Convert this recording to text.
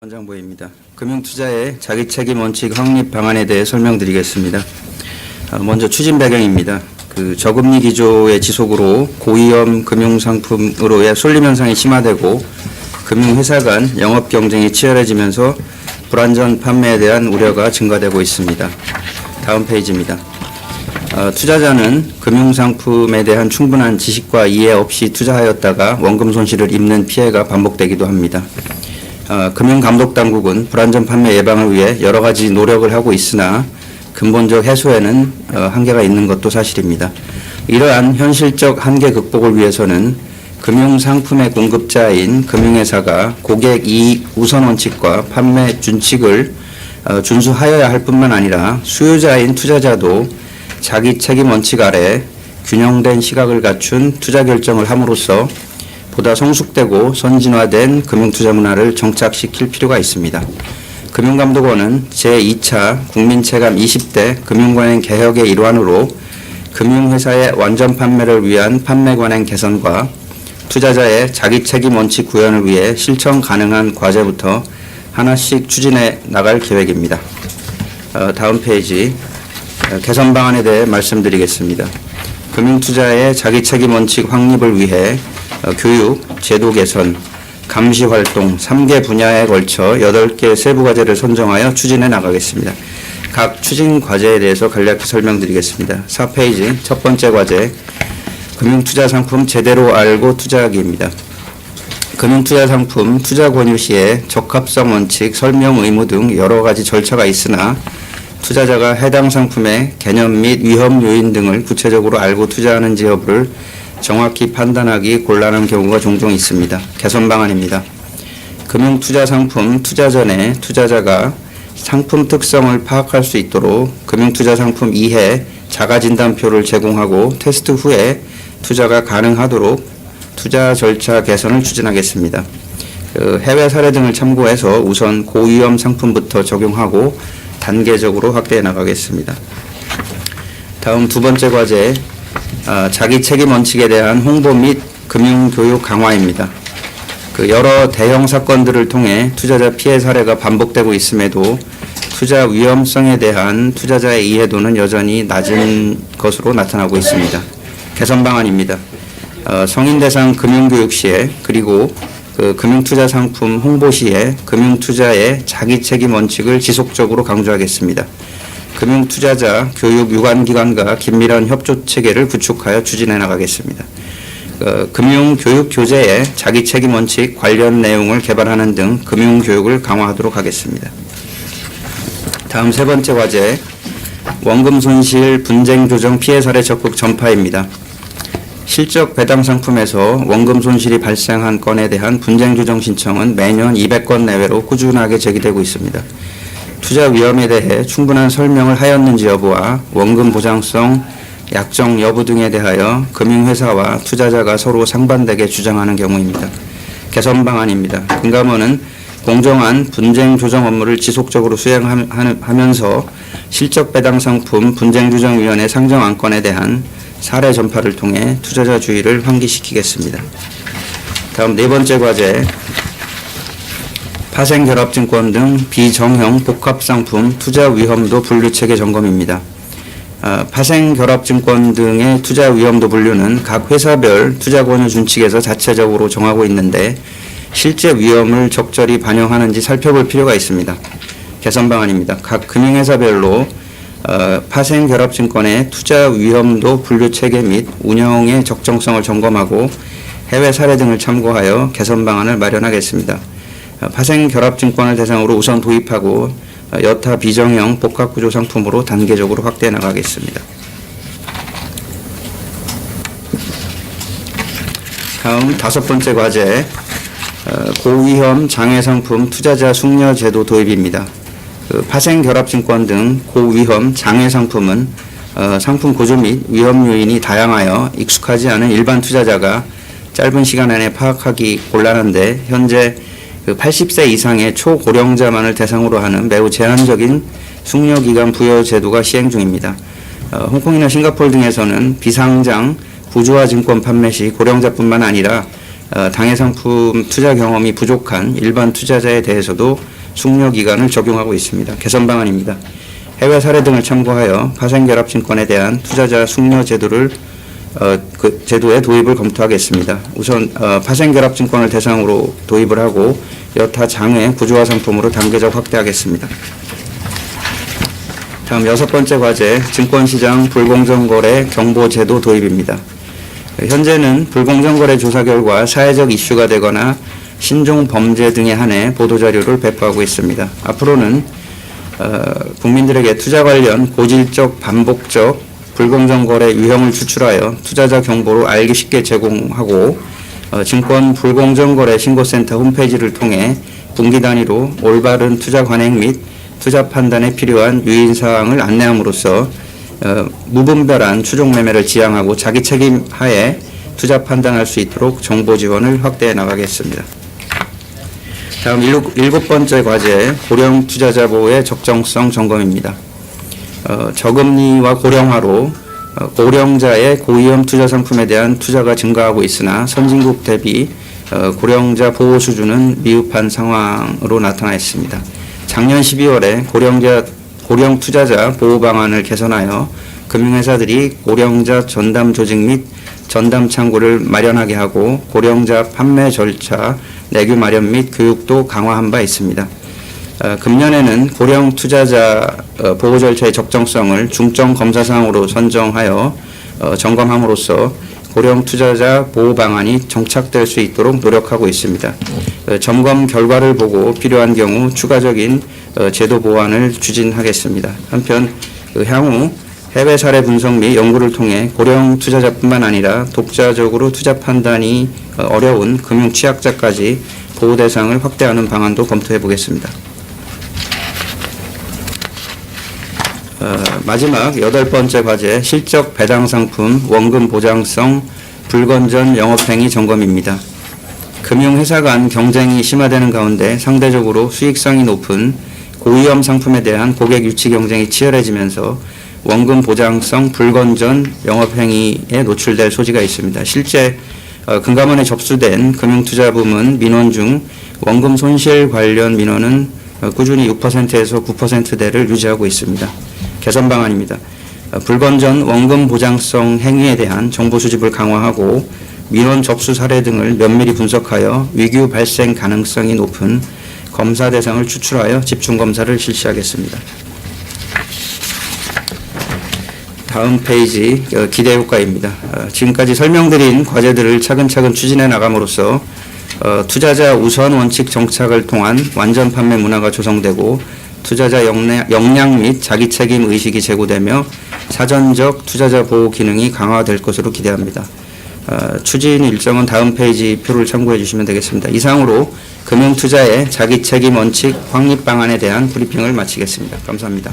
원장보입니다. 금융투자의 자기책임 원칙 확립 방안에 대해 설명드리겠습니다. 먼저 추진 배경입니다. 저금리 기조의 지속으로 고위험 금융상품으로의 쏠림 현상이 심화되고 금융회사 간 영업 경쟁이 치열해지면서 불안전 판매에 대한 우려가 증가되고 있습니다. 다음 페이지입니다. 투자자는 금융상품에 대한 충분한 지식과 이해 없이 투자하였다가 원금 손실을 입는 피해가 반복되기도 합니다. 금융감독당국은 불안전 판매 예방을 위해 여러 가지 노력을 하고 있으나 근본적 해소에는 한계가 있는 것도 사실입니다. 이러한 현실적 한계 극복을 위해서는 금융상품의 공급자인 금융회사가 고객 이익 우선 원칙과 판매 준칙을 준수하여야 할 뿐만 아니라 수요자인 투자자도 자기 책임 원칙 아래 균형된 시각을 갖춘 투자 결정을 함으로써 보다 성숙되고 선진화된 금융투자 문화를 정착시킬 필요가 있습니다. 금융감독원은 제2차 국민체감 20대 금융관행 개혁의 일환으로 금융회사의 완전 판매를 위한 판매관행 개선과 투자자의 자기책임 원칙 구현을 위해 실천 가능한 과제부터 하나씩 추진해 나갈 계획입니다. 다음 페이지 개선 방안에 대해 말씀드리겠습니다. 금융투자의 자기책임 원칙 확립을 위해 교육, 제도 개선, 감시 활동 3개 분야에 걸쳐 8개 세부 과제를 선정하여 추진해 나가겠습니다. 각 추진 과제에 대해서 간략히 설명드리겠습니다. 4페이지 첫 번째 과제, 금융투자 상품 제대로 알고 투자하기입니다. 금융투자 상품 투자 권유 시에 적합성 원칙, 설명 의무 등 여러 가지 절차가 있으나 투자자가 해당 상품의 개념 및 위험 요인 등을 구체적으로 알고 투자하는지 여부를 정확히 판단하기 곤란한 경우가 종종 있습니다. 개선 방안입니다. 금융투자 상품 투자 전에 투자자가 상품 특성을 파악할 수 있도록 금융투자 상품 이해 자가진단표를 제공하고 테스트 후에 투자가 가능하도록 투자 절차 개선을 추진하겠습니다. 해외 사례 등을 참고해서 우선 고위험 상품부터 적용하고 단계적으로 확대해 나가겠습니다. 다음 두 번째 과제, 자기 책임 원칙에 대한 홍보 및 금융교육 강화입니다. 여러 대형 사건들을 통해 투자자 피해 사례가 반복되고 있음에도 투자 위험성에 대한 투자자의 이해도는 여전히 낮은 것으로 나타나고 있습니다. 개선 방안입니다. 성인 대상 금융교육 시에 그리고 금융투자 상품 홍보 시에 금융투자의 자기 책임 원칙을 지속적으로 강조하겠습니다. 금융투자자 교육 유관기관과 긴밀한 협조 체계를 구축하여 추진해 나가겠습니다. 금융교육 교재에 자기책임 원칙 관련 내용을 개발하는 등 금융교육을 강화하도록 하겠습니다. 다음 세 번째 과제, 원금 손실 분쟁 조정 피해 사례 적극 전파입니다. 실적 배당 상품에서 원금 손실이 발생한 건에 대한 분쟁 조정 신청은 매년 200건 내외로 꾸준하게 제기되고 있습니다. 투자 위험에 대해 충분한 설명을 하였는지 여부와 원금 보장성, 약정 여부 등에 대하여 금융회사와 투자자가 서로 상반되게 주장하는 경우입니다. 개선 방안입니다. 금감원은 공정한 분쟁 조정 업무를 지속적으로 수행하면서 실적 배당 상품 분쟁 조정위원회 상정 안건에 대한 사례 전파를 통해 투자자 주의를 환기시키겠습니다. 다음 네 번째 과제, 파생결합증권 등 비정형 복합상품 투자 위험도 분류체계 점검입니다. 파생결합증권 등의 투자 위험도 분류는 각 회사별 투자권유 준칙에서 자체적으로 정하고 있는데 실제 위험을 적절히 반영하는지 살펴볼 필요가 있습니다. 개선 방안입니다. 각 금융회사별로 파생결합증권의 투자 위험도 분류체계 및 운영의 적정성을 점검하고 해외 사례 등을 참고하여 개선 방안을 마련하겠습니다. 파생결합증권을 대상으로 우선 도입하고 여타 비정형 복합구조 상품으로 단계적으로 확대해 나가겠습니다. 다음 다섯 번째 과제, 고위험 장외상품 투자자 숙려 제도 도입입니다. 파생결합증권 등 고위험 장외상품은 상품 구조 및 위험 요인이 다양하여 익숙하지 않은 일반 투자자가 짧은 시간 안에 파악하기 곤란한데 현재 80세 이상의 초고령자만을 대상으로 하는 매우 제한적인 숙려기간 부여 제도가 시행 중입니다. 홍콩이나 싱가포르 등에서는 비상장 구조화 증권 판매 시 고령자뿐만 아니라 당해 상품 투자 경험이 부족한 일반 투자자에 대해서도 숙려 기간을 적용하고 있습니다. 개선 방안입니다. 해외 사례 등을 참고하여 파생결합증권에 대한 투자자 숙려 제도를 그 제도의 도입을 검토하겠습니다. 우선 파생결합증권을 대상으로 도입을 하고 여타 장외 구조화 상품으로 단계적 확대하겠습니다. 다음 6번째 과제, 증권시장 불공정거래 경보제도 도입입니다. 현재는 불공정거래 조사 결과 사회적 이슈가 되거나 신종 범죄 등에 한해 보도자료를 배포하고 있습니다. 앞으로는 국민들에게 투자 관련 고질적 반복적 불공정거래 유형을 추출하여 투자자 정보로 알기 쉽게 제공하고 증권 불공정거래 신고센터 홈페이지를 통해 분기 단위로 올바른 투자 관행 및 투자 판단에 필요한 유인사항을 안내함으로써 무분별한 추종 매매를 지향하고 자기 책임 하에 투자 판단할 수 있도록 정보 지원을 확대해 나가겠습니다. 다음 7번째 과제, 고령 투자자 보호의 적정성 점검입니다. 저금리와 고령화로 고령자의 고위험 투자 상품에 대한 투자가 증가하고 있으나 선진국 대비 고령자 보호 수준은 미흡한 상황으로 나타나 있습니다. 작년 12월에 고령 투자자 보호 방안을 개선하여 금융회사들이 고령자 전담 조직 및 전담 창구를 마련하게 하고 고령자 판매 절차, 내규 마련 및 교육도 강화한 바 있습니다. 금년에는 고령 투자자 보호 절차의 적정성을 중점 검사 사항으로 선정하여 점검함으로써 고령 투자자 보호 방안이 정착될 수 있도록 노력하고 있습니다. 점검 결과를 보고 필요한 경우 추가적인 제도 보완을 추진하겠습니다. 한편 향후 해외 사례 분석 및 연구를 통해 고령 투자자뿐만 아니라 독자적으로 투자 판단이 어려운 금융 취약자까지 보호 대상을 확대하는 방안도 검토해 보겠습니다. 마지막 8번째 과제, 실적 배당 상품 원금 보장성 불건전 영업행위 점검입니다. 금융회사 간 경쟁이 심화되는 가운데 상대적으로 수익성이 높은 고위험 상품에 대한 고객 유치 경쟁이 치열해지면서 원금 보장성 불건전 영업행위에 노출될 소지가 있습니다. 실제 금감원에 접수된 금융투자부문 민원 중 원금 손실 관련 민원은 꾸준히 6%에서 9%대를 유지하고 있습니다. 개선 방안입니다. 불건전 원금 보장성 행위에 대한 정보 수집을 강화하고 민원 접수 사례 등을 면밀히 분석하여 위규 발생 가능성이 높은 검사 대상을 추출하여 집중 검사를 실시하겠습니다. 다음 페이지 기대 효과입니다. 지금까지 설명드린 과제들을 차근차근 추진해 나감으로써 투자자 우선 원칙 정착을 통한 완전 판매 문화가 조성되고 투자자 역량 및 자기 책임 의식이 제고되며 사전적 투자자 보호 기능이 강화될 것으로 기대합니다. 추진 일정은 다음 페이지 표를 참고해 주시면 되겠습니다. 이상으로 금융투자의 자기 책임 원칙 확립 방안에 대한 브리핑을 마치겠습니다. 감사합니다.